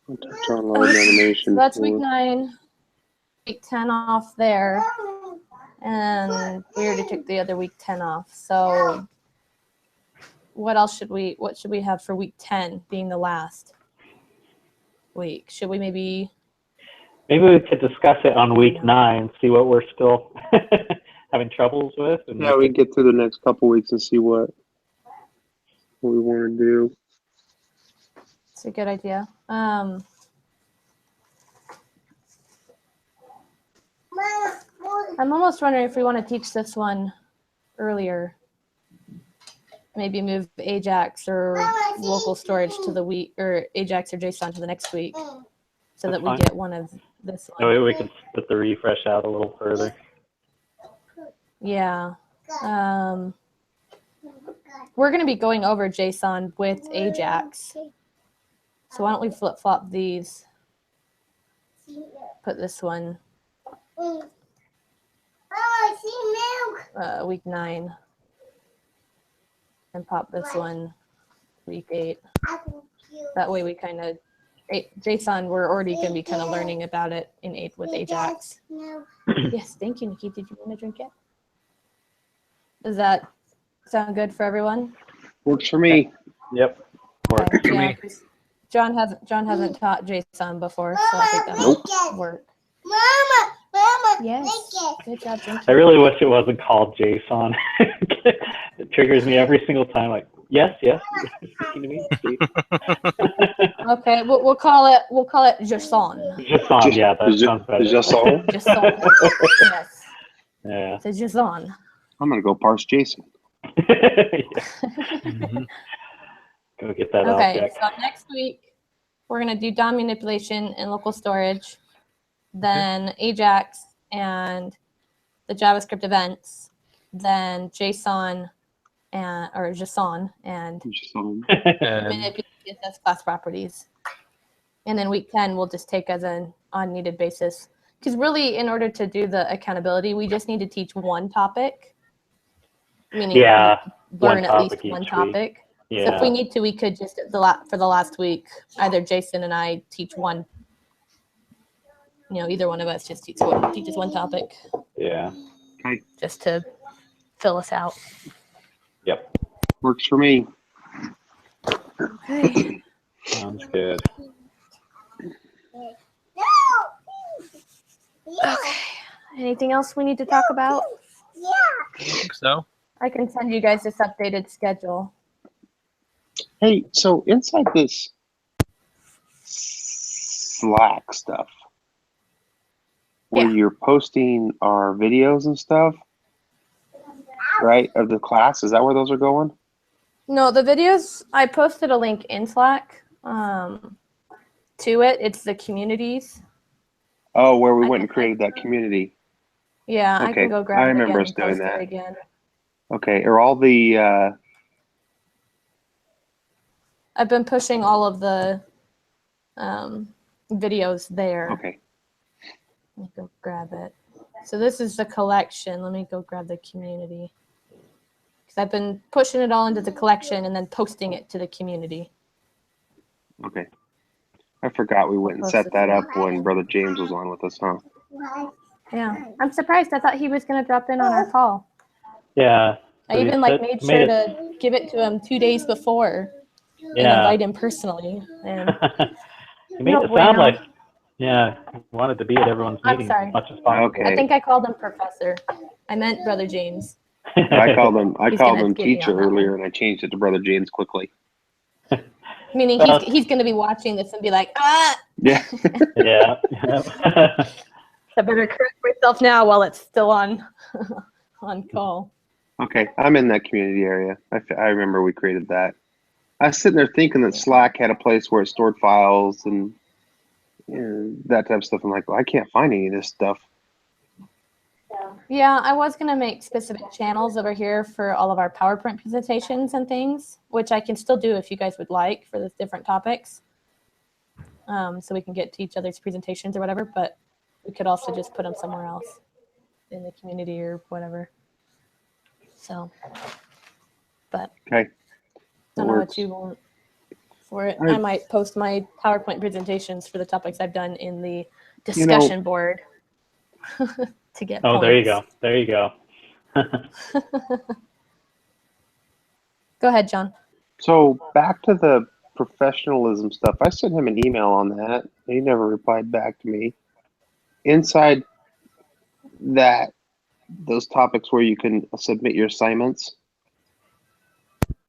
I'll touch on load animation. So that's week for- 9, week 10 off there, and we already took the other week 10 off. So what should we have for week 10 being the last week? Should we maybe Maybe we could discuss it on week 9, see what we're still having troubles with. And Yeah, we can get through the next couple weeks and see what we want to do. It's a good idea. I'm almost wondering if we want to teach this one earlier. Maybe move Ajax or local storage to the week, or Ajax or JSON to the next week, so that we fine. get one of this one. Maybe we could split the refresh out a little further. Yeah. We're going to be going over JSON with Ajax. So why don't we flip-flop these? Put this one week 9. And pop this one week 8. That way we kind of, JSON, we're already going to be kind of learning about it in 8 with Ajax. Yes, thank you, Nikki. Did you want a drink yet? Does that sound good for everyone? Works for me. Yep. Works. Okay, for yeah, me. 'cause John hasn't taught JSON before, so I think that Nope. might work. Yes. Good job, thank I you. really wish it wasn't called JSON. It triggers me every single time. Like, yes, you're speaking to me, Steve. Okay, we'll call it JSON. JSON, yeah, that sounds better. Just all. JSON. Yes. Yeah. It's a JSON. I'm gonna go parse JSON. Yeah. Mhm. Go get that Okay, object. so next week we're gonna do DOM manipulation and local storage, then Ajax and the JavaScript events, then JSON and Just all. And manipulate CSS class properties. And then week 10 we'll just take as an on-needed basis. Because really, in order to do the accountability, we just need to teach one topic, meaning Yeah, learn one at least topic each one week. topic. So if Yeah. we need to, we could just for the last week, either Jason and I teach one. Either one of us just teaches one topic, Yeah. just to fill us out. Yep. Works for me. Okay. Sounds good. Okay. Anything else we need to talk about? I think so. I can send you guys this updated schedule. Hey, so inside this Slack stuff, where Yeah. you're posting our videos and stuff, right, of the class, is that where those are going? No, the videos, I posted a link in Slack to it. It's the communities. Oh, where we I went can- and created that community. Yeah, I Okay, can go grab I it remember again us and doing post that. it again. Okay, are all the I've been pushing all of the videos there. okay. Let me go grab it. So this is the collection. Let me go grab the community. Because I've been pushing it all into the collection and then posting it to the community. Okay. I forgot we went and set that up when Brother James was on with us, huh? Yeah, I'm surprised. I thought he was going to drop in on our call. Yeah. I So even we made made sure it. to give it to him 2 days before and Yeah. invite him personally. And You made no it sound bueno. like, yeah, you wanted to be at everyone's I'm meetings sorry. as much as possible. Okay. I think I called him professor. I meant Brother James. I called him He's gonna get me teacher on that earlier, one. and I changed it to Brother James quickly. Meaning Well- he's going to be watching this and be like, Yeah. Yeah. I better correct myself now while it's still on call. Okay, I'm in that community area. I remember we created that. I was sitting there thinking that Slack had a place where it stored files and that type of stuff. I'm like, well, I can't find any of this stuff. Yeah, I was going to make specific channels over here for all of our PowerPoint presentations and things, which I can still do if you guys would like for the different topics. So we can get to each other's presentations or whatever, but we could also just put them somewhere else in the community or whatever. So, but Okay. I don't know what you want for it. I might post my PowerPoint presentations for the topics I've done in the discussion board to get Oh, points. there you go. There you go. Go ahead, John. So back to the professionalism stuff. I sent him an email on that. He never replied back to me. Inside those topics where you can submit your assignments,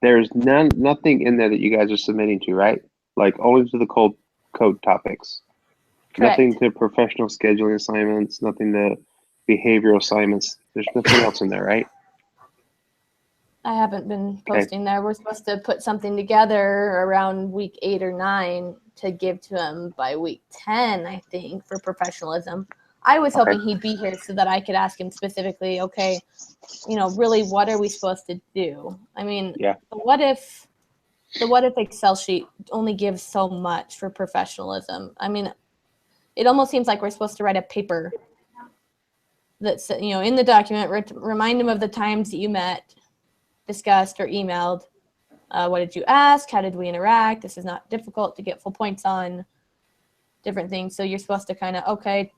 there's nothing in there that you guys are submitting to, right? Like only to the code topics. Correct. Nothing to professional scheduling assignments, nothing to behavioral assignments. There's nothing else in there, right? I haven't been Okay. posting there. We're supposed to put something together around week 8 or 9 to give to him by week 10, I think, for professionalism. I was Okay. hoping he'd be here so that I could ask him specifically, okay, really, what are we supposed to do? I mean, Yeah. the what if Excel sheet only gives so much for professionalism? I mean, it almost seems like we're supposed to write a paper that's, in the document, remind him of the times that you met, discussed, or emailed. What did you ask? How did we interact? This is not difficult to get full points on. Different things. So you're supposed to kind of, okay,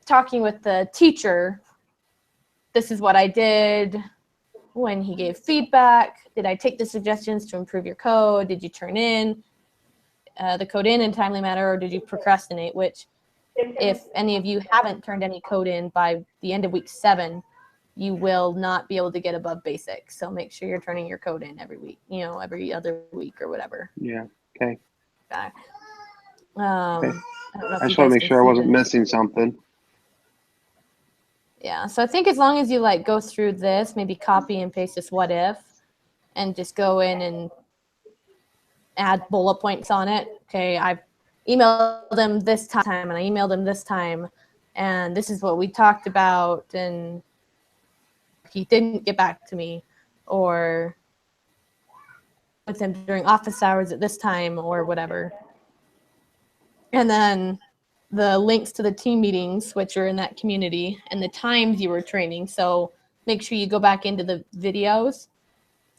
talking with the teacher, this is what I did when he gave feedback. Did I take the suggestions to improve your code? Did you turn in the code in a timely manner, or did you procrastinate? Which if any of you haven't turned any code in by the end of week 7, you will not be able to get above basic. So make sure you're turning your code in every week, every other week or whatever. Yeah. Okay. Okay. Okay. I don't know if I you just want to guys make can sure I see wasn't this. missing something. Yeah, so I think as long as you like go through this, maybe copy and paste this what if, and just go in and add bullet points on it. Okay, I've emailed them this time and I emailed them this time, and this is what we talked about, and he didn't get back to me, or with him during office hours at this time, or whatever. And then the links to the team meetings, which are in that community, and the times you were training. So make sure you go back into the videos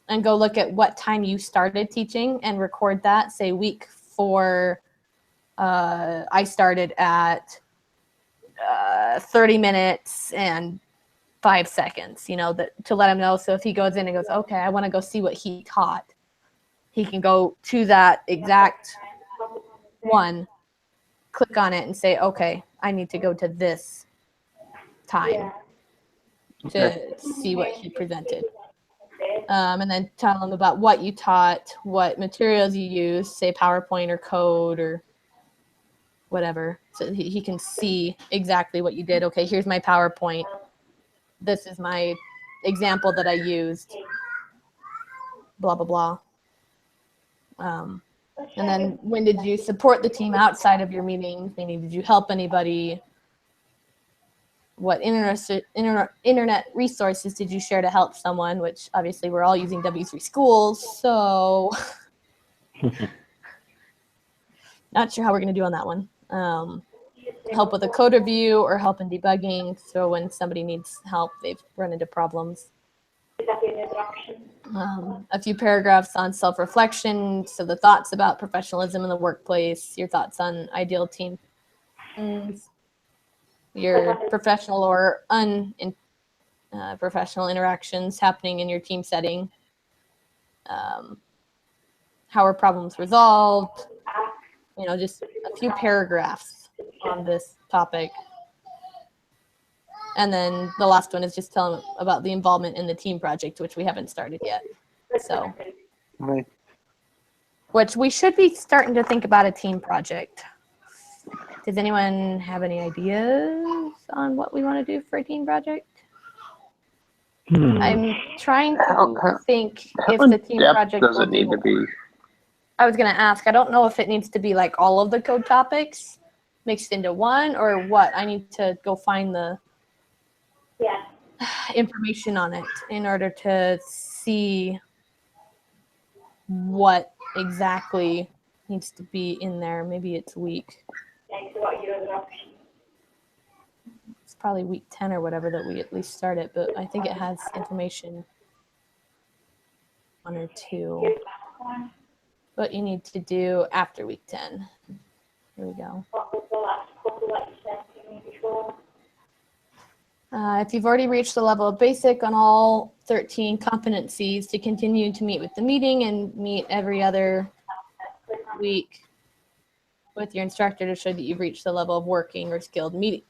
and go look at what time you started teaching and record that. Say week 4, I started at 30 minutes and 5 seconds, to let him know. So if he goes in and goes, okay, I want to go see what he taught, he can go to that exact one, click on it and say, okay, I need to go to this time to see what he presented. And then tell them about what you taught, what materials you used, say PowerPoint or code or whatever. So he can see exactly what you did. Okay, here's my PowerPoint. This is my example that I used. Blah, blah, blah. And then when did you support the team outside of your meetings? Meaning, did you help anybody? What internet resources did you share to help someone? Which obviously we're all using W3 Schools, so not sure how we're going to do on that one. Help with a code review or help in debugging. So when somebody needs help, they've run into problems. A few paragraphs on self-reflection. So the thoughts about professionalism in the workplace, your thoughts on ideal team, your professional or unprofessional interactions happening in your team setting. How are problems resolved? Just a few paragraphs on this topic. And then the last one is just tell them about the involvement in the team project, which we haven't started yet. So, Right. which we should be starting to think about a team project. Does anyone have any ideas on what we want to do for a team project? I'm trying to think if the team project does it need to be? I was going to ask, I don't know if it needs to be like all of the code topics mixed into one or what. I need to go find the information on it in order to see what exactly needs to be in there. Maybe it's week. It's probably week 10 or whatever that we at least start it, but I think it has information 1 or 2. What you need to do after week 10. Here we go. If you've already reached the level of basic on all 13 competencies, to continue to meet with the meeting and meet every other week with your instructor to show that you've reached the level of working or skilled meeting.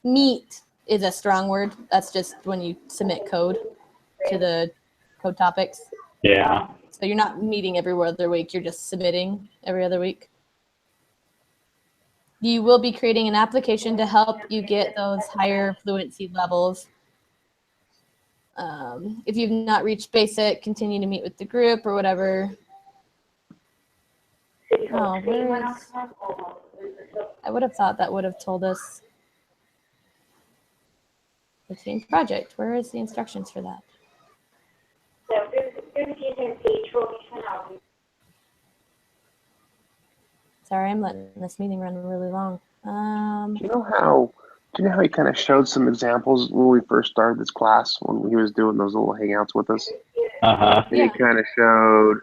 Meet is a strong word. That's just when you submit code to the code topics. Yeah. So you're not meeting every other week, you're just submitting every other week. You will be creating an application to help you get those higher fluency levels. If you've not reached basic, continue to meet with the group or whatever. Oh, where is... I would have thought that would have told us the team project. Where is the instructions for that? Sorry, I'm letting this meeting run really long. Do you know how he kind of showed some examples when we first started this class, when he was doing those little hangouts with us? Uh-huh. And he kind of showed,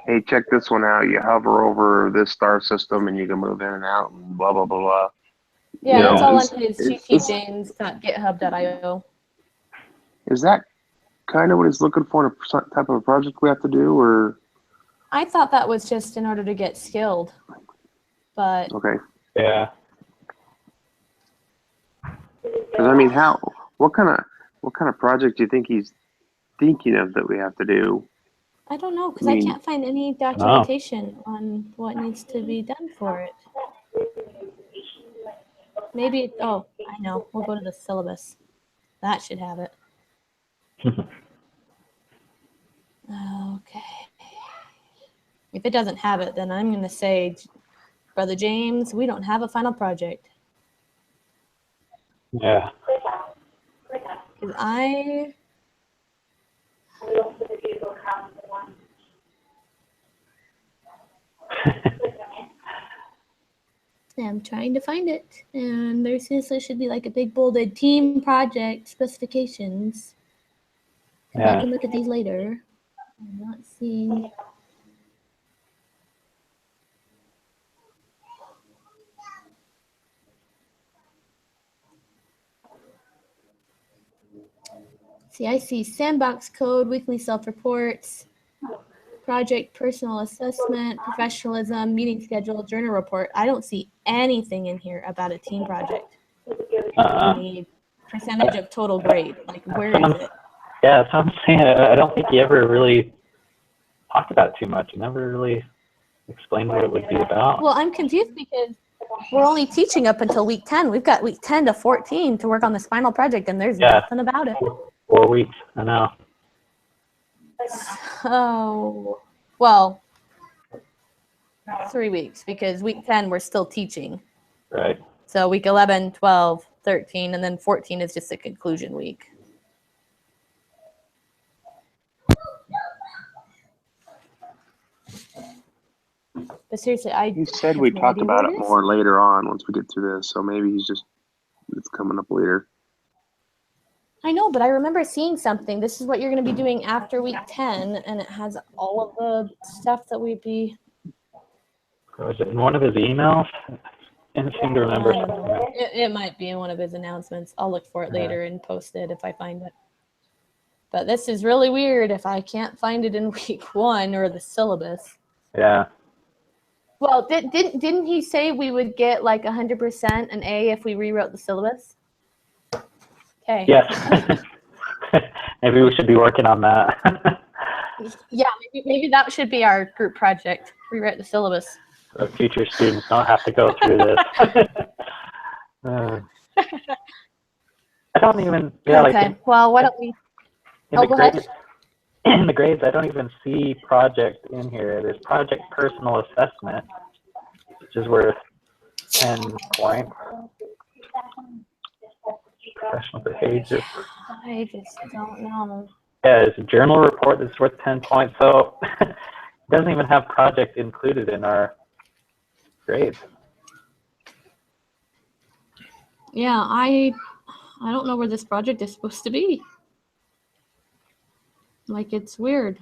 hey, check this one out. You hover over this star system and you can move in and out and blah, blah, blah, blah. Yeah, that's all on his ttjames.github.io. Is that kind of what he's looking for in a type of a project we have to do, or? I thought that was just in order to get skilled, but Okay. Yeah. 'Cause, I mean, what kind of project do you think he's thinking of that we have to do? I don't know, because I mean- can't find any documentation on what needs to be done for it. Maybe, oh, I know. We'll go to the syllabus. That should have it. Okay. If it doesn't have it, then I'm going to say, Brother James, we don't have a final project. Yeah. Because I am trying to find it. And there should be like a big bolded team project specifications. I can look at these later. I'm not seeing. See, I see sandbox code, weekly self-reports, project personal assessment, professionalism, meeting schedule, journal report. I don't see anything in here about a team project. The percentage of total grade, like where is it? Yeah, that's what I'm saying. I don't think he ever really talked about it too much. He never really explained what it would be about. Well, I'm confused because we're only teaching up until week 10. We've got week 10 to 14 to work on this final project, and there's nothing about it. 4 weeks, I know. Oh, well, 3 weeks, because week 10 we're still teaching. Right. So week 11, 12, 13, and then 14 is just a conclusion week. But seriously, He said we'd talk about it more later on once we get through this, so maybe it's coming up later. I know, but I remember seeing something. This is what you're going to be doing after week 10, and it has all of the stuff that we'd be. Was it in one of his emails? I didn't seem to remember. It might be in one of his announcements. I'll look for it later and post it if I find it. But this is really weird if I can't find it in week 1 or the syllabus. Yeah. Well, didn't he say we would get like 100% an A if we rewrote the syllabus? Okay. Yes. Maybe we should be working on that. Yeah, maybe that should be our group project. Rewrite the syllabus. So future students don't have to go through this. I don't even. Yeah, okay. Like well, why don't we? go ahead. Grades, in the grades, I don't even see project in here. There's project personal assessment, which is worth 10 points. Professional behavior. I just don't know. Yeah, it's a journal report that's worth 10 points. So it doesn't even have project included in our grades. Yeah, I don't know where this project is supposed to be. Like, it's weird.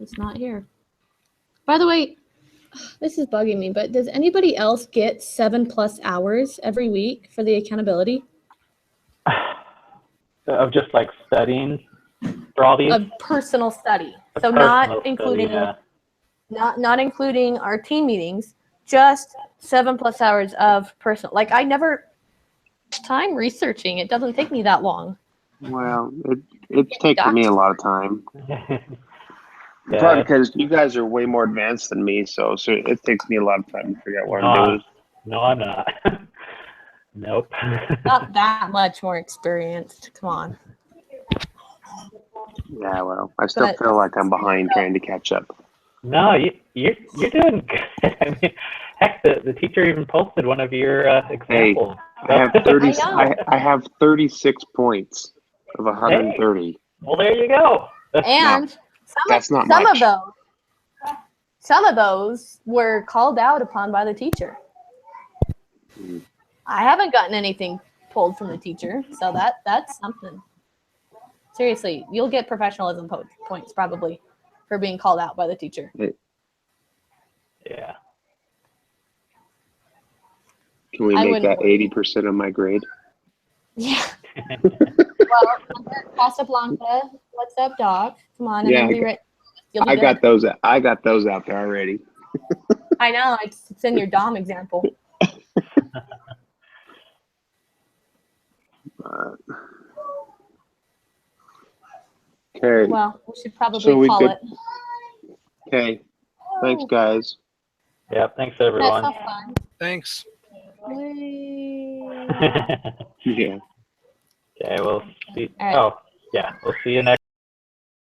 It's not here. By the way, this is bugging me, but does anybody else get 7+ hours every week for the accountability? Of just like studying for all these? Of personal study. So Personal not including study, yeah. not including our team meetings, just 7+ hours of personal. Like, I never time researching. It doesn't take me that long. Well, it's taken me a lot of time. Yeah. Probably because you guys are way more advanced than me, so it takes me a lot of time to figure out what I'm doing. No, I'm not. Nope. Not that much more experienced. Come on. Yeah, well, I still feel like I'm behind trying to catch up. No, you're doing good. I mean, heck, the teacher even posted one of your examples. Hey, I have 30. I have 36 points of 130. Hey, well, there you go. And some of those were called out upon by the teacher. I haven't gotten anything pulled from the teacher, so that's something. Seriously, you'll get professionalism points probably for being called out by the teacher. Yeah. Can we make that 80% of my grade? Yeah. Well, Casablanca, what's up, Doc? Come on, yeah, I got those out there already. I know, it's in your DOM example. Okay. Well, we should probably So we call could- it. Okay. Thanks, guys. Yeah, thanks That's everyone. so fun. Thanks. Whee! Yeah. Okay, we'll see. All right. Oh, yeah, we'll see you next.